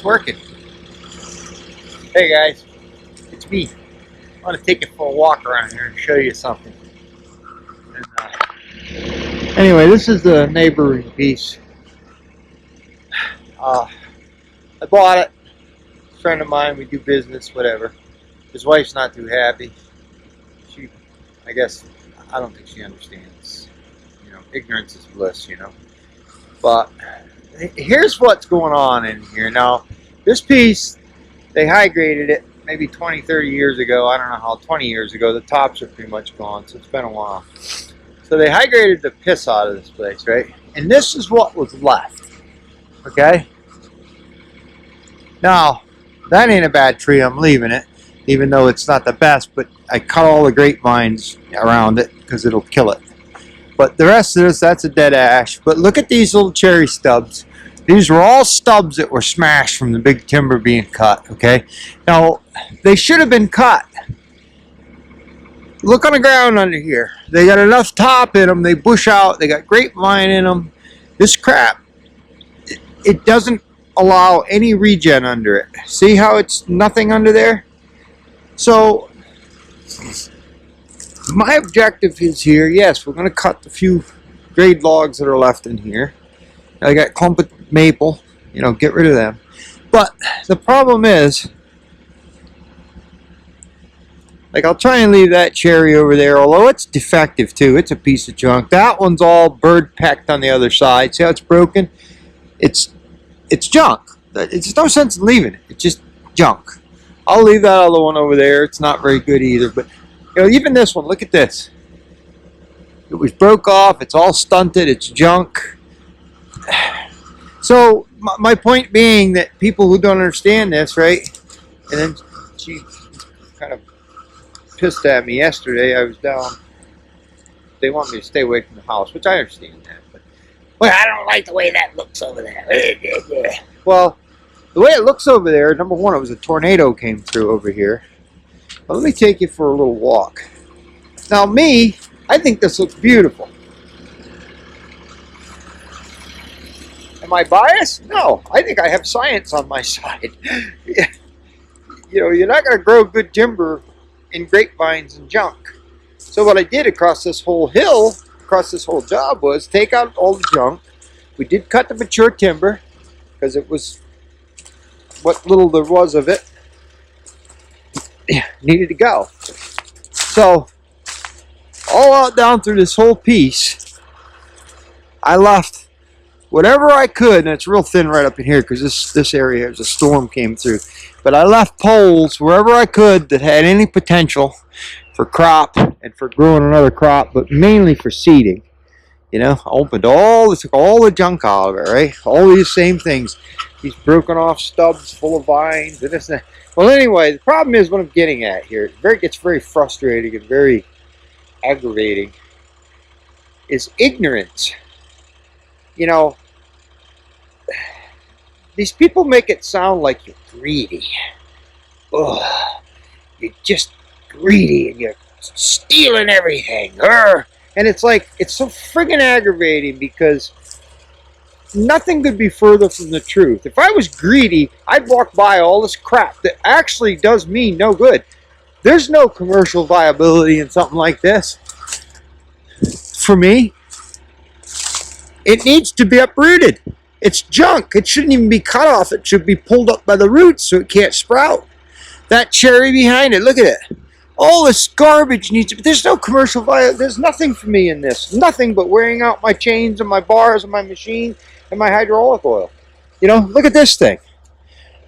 working. Hey guys, it's me. I want to take you for a walk around here and show you something. And, anyway, this is the neighboring piece. I bought it. A friend of mine, we do business, whatever. His wife's not too happy. I guess, I don't think she understands. You know, ignorance is bliss, you know. But here's what's going on in here. Now, this piece, they high graded it maybe 20, 30 years ago. I don't know how, 20 years ago. The tops are pretty much gone, so it's been a while. So they high graded the piss out of this place, right? And this is what was left, okay? Now, that ain't a bad tree. I'm leaving it, even though it's not the best, but I cut all the grapevines around it because it'll kill it. But the rest of this, that's a dead ash. But look at these little cherry stubs. These were all stubs that were smashed from the big timber being cut, okay? Now, they should have been cut. Look on the ground under here. They got enough top in them. They bush out. They got grapevine in them. This crap, it doesn't allow any regen under it. See how it's nothing under there? So, my objective is here, yes, we're going to cut the few grade logs that are left in here. I got clump of maple, you know, get rid of them. But the problem is, like, I'll try and leave that cherry over there, although it's defective too. It's a piece of junk. That one's all bird pecked on the other side. See how it's broken? It's junk. It's no sense in leaving it. It's just junk. I'll leave that other one over there. It's not very good either. But, you know, even this one, look at this. It was broke off. It's all stunted. It's junk. So my point being that people who don't understand this, right? And then she kind of pissed at me yesterday. I was down. They want me to stay away from the house, which I understand that. But, well, I don't like the way that looks over there. Well, the way it looks over there, number one, it was a tornado came through over here. But let me take you for a little walk. Now, me, I think this looks beautiful. Am I biased? No, I think I have science on my side. You know, you're not going to grow good timber in grapevines and junk. So what I did across this whole hill, across this whole job, was take out all the junk. We did cut the mature timber because it was what little there was of it needed to go. So all out down through this whole piece, I left whatever I could, and it's real thin right up in here because this area, as a storm came through. But I left poles wherever I could that had any potential for crop and for growing another crop, but mainly for seeding. You know, I opened all this, took all the junk out of it, right? All these same things. These broken off stubs full of vines and this and that. Well, anyway, the problem is what I'm getting at here. It gets very frustrating and very aggravating. Is ignorance. You know, these people make it sound like you're greedy. Ugh, you're just greedy and you're stealing everything. And it's like, it's so friggin' aggravating because nothing could be further from the truth. If I was greedy, I'd walk by all this crap that actually does me no good. There's no commercial viability in something like this. For me, it needs to be uprooted. It's junk. It shouldn't even be cut off. It should be pulled up by the roots so it can't sprout. That cherry behind it, look at it. All this garbage needs to be, there's no commercial value. There's nothing for me in this. Nothing but wearing out my chains and my bars and my machine and my hydraulic oil. You know, look at this thing.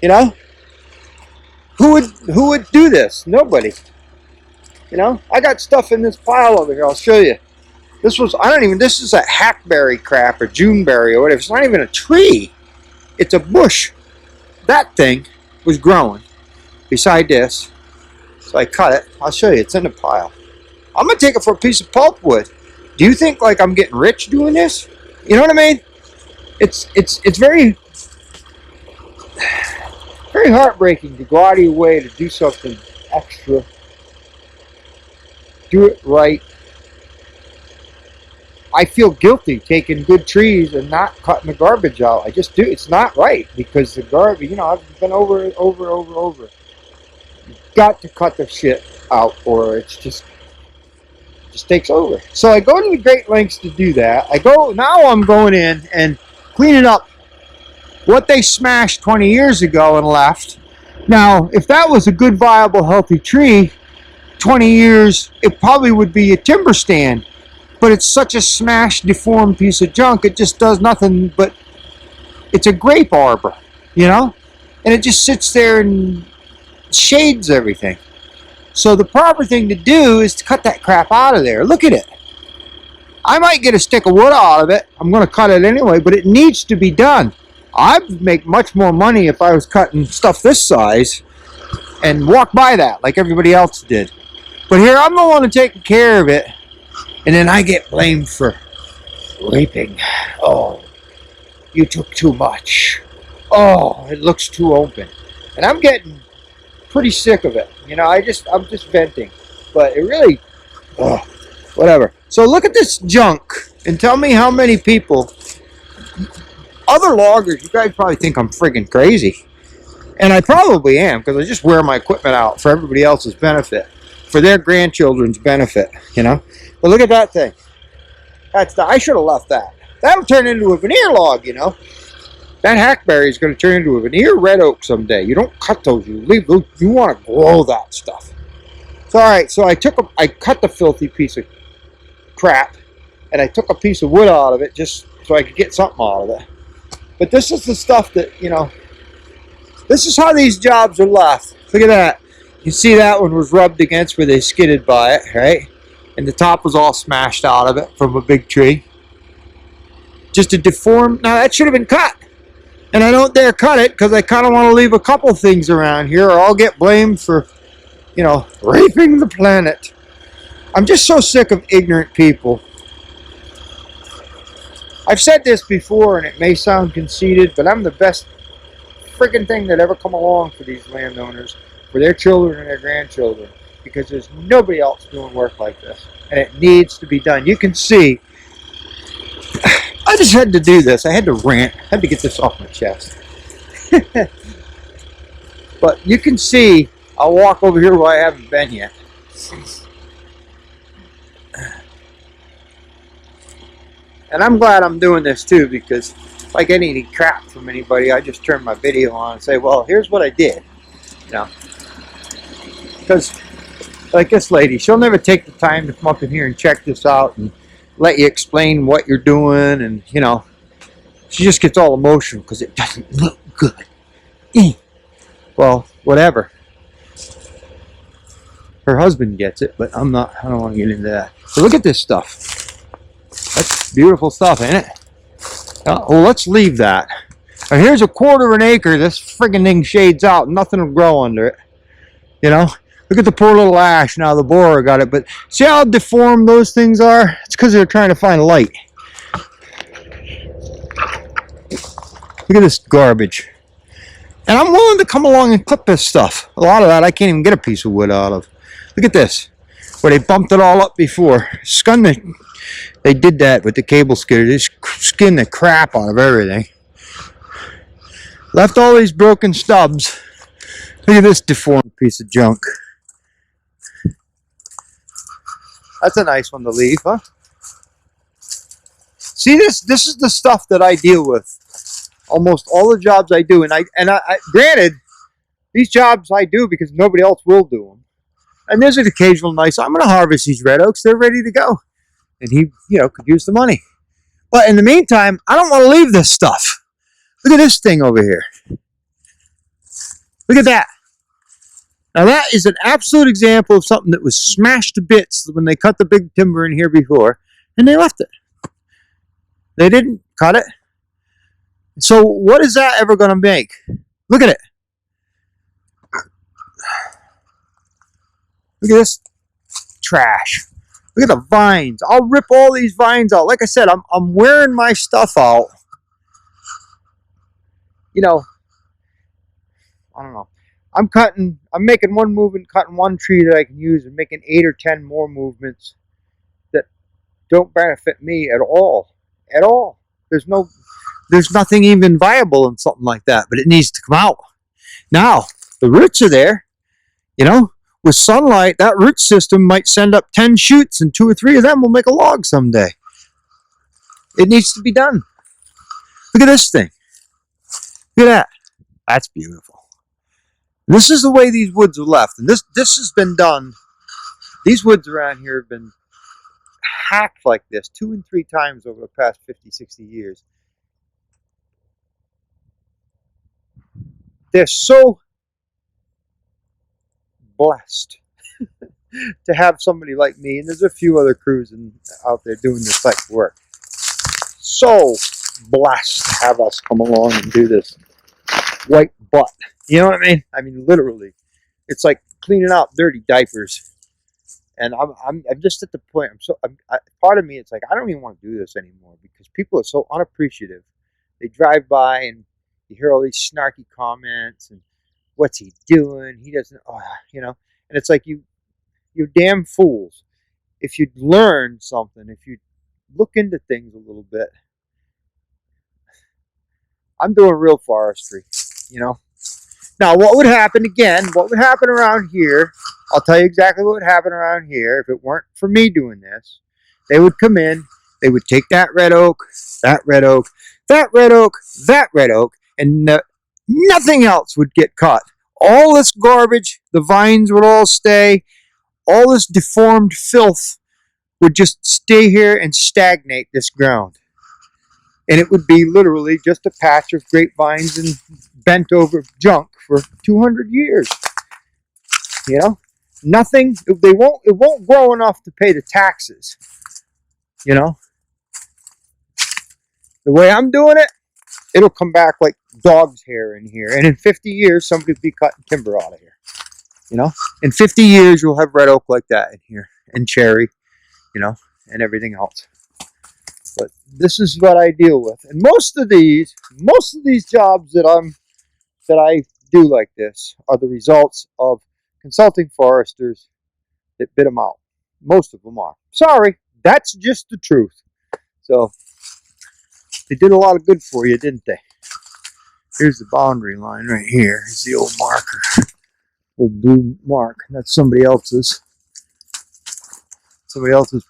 You know? Who would do this? Nobody. You know? I got stuff in this pile over here. I'll show you. This is a hackberry crap or Juneberry or whatever. It's not even a tree. It's a bush. That thing was growing beside this. So I cut it. I'll show you. It's in the pile. I'm going to take it for a piece of pulpwood. Do you think like I'm getting rich doing this? You know what I mean? It's very, very heartbreaking to go out of your way to do something extra. Do it right. I feel guilty taking good trees and not cutting the garbage out. I just do. It's not right because the garbage, I've been over. Got to cut the shit out or it's just takes over. So I go to the great lengths to do that. Now I'm going in and cleaning up what they smashed 20 years ago and left. Now, if that was a good, viable, healthy tree, 20 years, it probably would be a timber stand. But it's such a smashed, deformed piece of junk, it just does nothing but, it's a grape arbor, And it just sits there and shades everything. So the proper thing to do is to cut that crap out of there. Look at it. I might get a stick of wood out of it. I'm going to cut it anyway, but it needs to be done. I'd make much more money if I was cutting stuff this size and walk by that like everybody else did. But here I'm the one taking care of it, and then I get blamed for raping. Oh, you took too much. Oh, it looks too open. And I'm getting pretty sick of it. I'm just venting. But it really, whatever. So look at this junk and tell me how many people, other loggers, you guys probably think I'm friggin' crazy. And I probably am, because I just wear my equipment out for everybody else's benefit, for their grandchildren's benefit, But look at that thing. I should have left that. That'll turn into a veneer log, That hackberry is going to turn into a veneer red oak someday. You don't cut those. You leave those. You want to grow that stuff. So, all right. So I cut the filthy piece of crap, and I took a piece of wood out of it just so I could get something out of it. But this is the stuff that, this is how these jobs are left. Look at that. You see that one was rubbed against where they skidded by it, right? And the top was all smashed out of it from a big tree. Just a deformed. Now that should have been cut. And I don't dare cut it because I kind of want to leave a couple things around here or I'll get blamed for, raping the planet. I'm just so sick of ignorant people. I've said this before and it may sound conceited, but I'm the best freaking thing that ever come along for these landowners, for their children and their grandchildren, because there's nobody else doing work like this. And it needs to be done. You can see, I just had to do this. I had to rant. I had to get this off my chest. But you can see, I'll walk over here where I haven't been yet. And I'm glad I'm doing this too, because if I get any crap from anybody, I just turn my video on and say, well, here's what I did. Because like this lady, she'll never take the time to come up in here and check this out and let you explain what you're doing, and she just gets all emotional because it doesn't look good. Well, whatever. Her husband gets it, but I don't want to get into that. So look at this stuff. That's beautiful stuff, ain't it? Well, let's leave that. Now, here's a quarter of an acre. This friggin' thing shades out. Nothing will grow under it. Look at the poor little ash. Now the borer got it, but see how deformed those things are? It's because they're trying to find light. Look at this garbage. And I'm willing to come along and clip this stuff. A lot of that I can't even get a piece of wood out of. Look at this. Where they bumped it all up before. They did that with the cable skidder. They skinned the crap out of everything. Left all these broken stubs. Look at this deformed piece of junk. That's a nice one to leave, huh? See, this is the stuff that I deal with. Almost all the jobs I do, and I granted, these jobs I do because nobody else will do them. And there's an occasional nice. I'm going to harvest these red oaks. They're ready to go, and he, could use the money. But in the meantime, I don't want to leave this stuff. Look at this thing over here. Look at that. Now that is an absolute example of something that was smashed to bits when they cut the big timber in here before, and they left it. They didn't cut it. So what is that ever going to make? Look at it. Look at this trash. Look at the vines. I'll rip all these vines out. Like I said, I'm wearing my stuff out. I don't know. I'm making one movement, cutting one tree that I can use, and making 8 or 10 more movements that don't benefit me at all. At all. There's nothing even viable in something like that, but it needs to come out. Now, the roots are there, you know. With sunlight, that root system might send up 10 shoots, and 2 or 3 of them will make a log someday. It needs to be done. Look at this thing. Look at that. That's beautiful. This is the way these woods are left, and this has been done. These woods around here have been hacked like this 2 and 3 times over the past 50, 60 years. They're so blessed to have somebody like me, and there's a few other crews out there doing this type of work. So blessed to have us come along and do this white butt. You know what I mean? I mean, literally. It's like cleaning out dirty diapers. And I'm just at the point. Part of me, it's like I don't even want to do this anymore because people are so unappreciative. They drive by and you hear all these snarky comments and what's he doing? He doesn't, you know. And it's like you're damn fools. If you'd learn something, if you look into things a little bit. I'm doing real forestry, you know. Now, what would happen around here, I'll tell you exactly what would happen around here if it weren't for me doing this. They would come in, they would take that red oak, that red oak, that red oak, that red oak, and nothing else would get cut. All this garbage, the vines would all stay, all this deformed filth would just stay here and stagnate this ground. And it would be literally just a patch of grapevines and bent over junk for 200 years. You know, nothing. It won't grow enough to pay the taxes. You know, the way I'm doing it, it'll come back like dog's hair in here. And in 50 years, somebody will be cutting timber out of here. You know, in 50 years, you'll have red oak like that in here, and cherry, you know, and everything else. But this is what I deal with, and most of these jobs that I do like this are the results of consulting foresters that bid them out. Most of them are. Sorry, that's just the truth. So they did a lot of good for you, didn't they? Here's the boundary line right here. Here's the old marker, old blue mark. That's somebody else's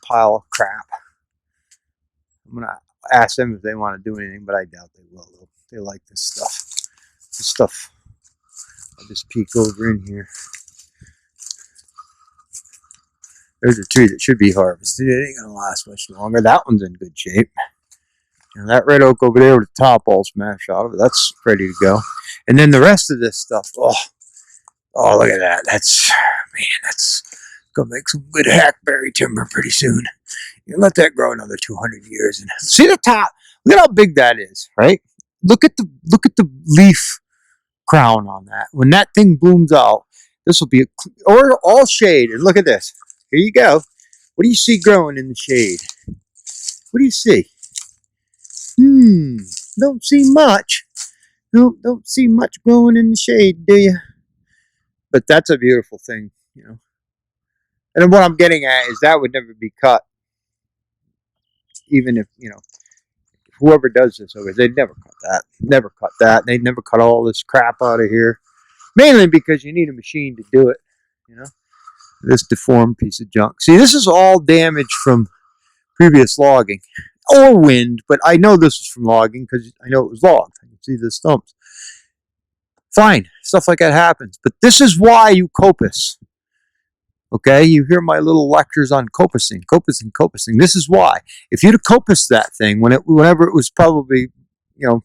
pile of crap. I'm going to ask them if they want to do anything, but I doubt they will. They like this stuff. This stuff, I'll just peek over in here. There's a tree that should be harvested. It ain't going to last much longer. That one's in good shape. And that red oak over there with the top all smashed out of it, that's ready to go. And then the rest of this stuff, oh, look at that. That's going to make some good hackberry timber pretty soon. You let that grow another 200 years, and see the top. Look at how big that is, right? Look at the leaf crown on that. When that thing blooms out, this will be all shade. And look at this. Here you go. What do you see growing in the shade? What do you see? Don't see much. Don't see much growing in the shade, do you? But that's a beautiful thing, you know. And then what I'm getting at is that would never be cut. Even if, you know, whoever does this over, they'd never cut that. Never cut that. They'd never cut all this crap out of here. Mainly because you need a machine to do it, you know. This deformed piece of junk. See, this is all damage from previous logging. Or wind, but I know this was from logging because I know it was logged. I can see the stumps. Fine, stuff like that happens. But this is why you coppice. Okay, you hear my little lectures on coppicing. This is why. If you'd have coppiced that thing whenever it was probably, you know,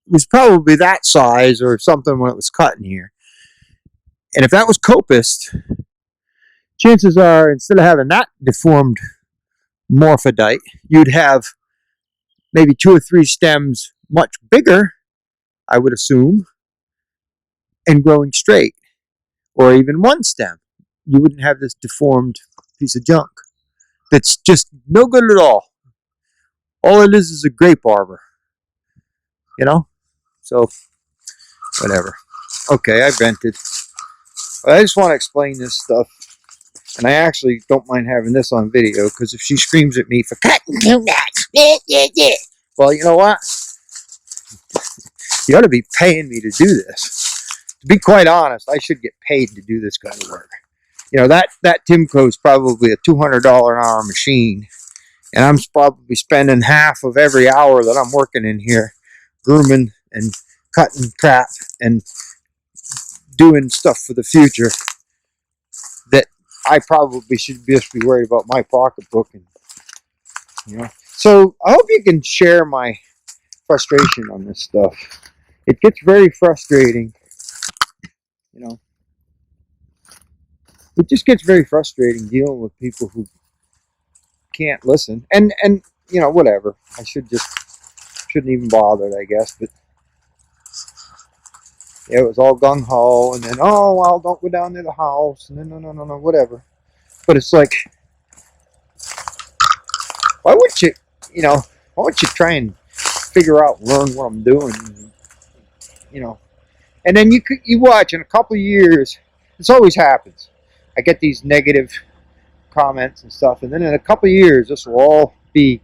it was probably that size or something when it was cut in here. And if that was coppiced, chances are instead of having that deformed morphodite, you'd have maybe 2 or 3 stems much bigger, I would assume, and growing straight, or even 1 stem. You wouldn't have this deformed piece of junk that's just no good at all. All it is a grape arbor, you know? So, whatever. Okay, I vented. But I just want to explain this stuff. And I actually don't mind having this on video, because if she screams at me for cutting too much, well, you know what? You ought to be paying me to do this. To be quite honest, I should get paid to do this kind of work. You know, that Timco is probably a $200 an hour machine, and I'm probably spending half of every hour that I'm working in here grooming and cutting crap and doing stuff for the future that I probably should just be worried about my pocketbook. And you know, so I hope you can share my frustration on this stuff. It gets very frustrating, you know. It just gets very frustrating dealing with people who can't listen. And you know, whatever. I shouldn't even bother, I guess. But yeah, it was all gung ho, and then oh well, don't go down near the house, and then no, whatever. But it's like, why would you, you know, why would you try and figure out, learn what I'm doing, you know? And then you watch in a couple of years, this always happens. I get these negative comments and stuff, and then in a couple of years, this will all be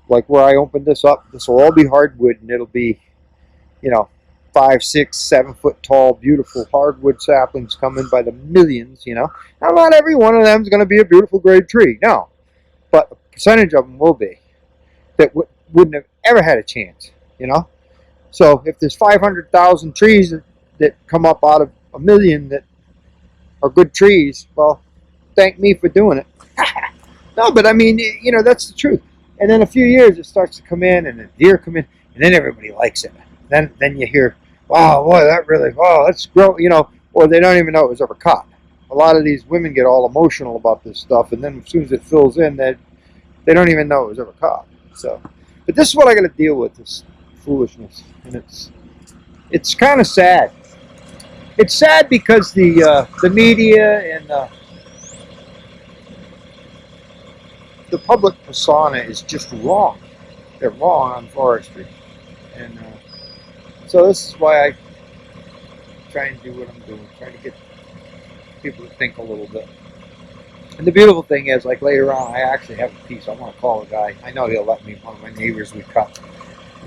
like where I opened this up. This will all be hardwood, and it'll be, you know, 5, 6, 7 foot tall, beautiful hardwood saplings coming by the millions. You know, now not every one of them is going to be a beautiful grade tree, no, but a percentage of them will be that wouldn't have ever had a chance. You know, so if there's 500,000 trees that come up out of a million that are good trees, well, thank me for doing it. No, but I mean, you know, that's the truth. And then a few years, it starts to come in, and the deer come in, and then everybody likes it. Then you hear, wow, boy, that really, wow, that's grow, you know, or they don't even know it was ever caught. A lot of these women get all emotional about this stuff, and then as soon as it fills in, they don't even know it was ever caught. So, but this is what I got to deal with, this foolishness, and it's kind of sad. It's sad because the media and the public persona is just wrong. They're wrong on forestry, and so this is why I try and do what I'm doing, try to get people to think a little bit. And the beautiful thing is, like later on, I actually have a piece. I want to call a guy. I know he'll let me. One of my neighbors, we cut.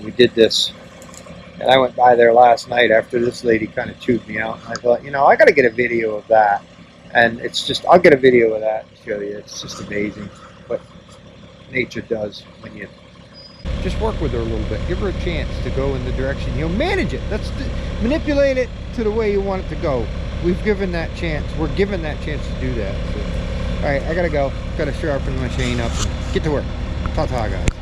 We did this. And I went by there last night after this lady kind of chewed me out. And I thought, you know, I got to get a video of that. And it's just, I'll get a video of that and show you. It's just amazing what nature does when you just work with her a little bit. Give her a chance to go in the direction. You know, manage it. Manipulate it to the way you want it to go. We've given that chance. We're given that chance to do that. So, all right, I got to go. Got to sharpen my chain up and get to work. Ta-ta, guys.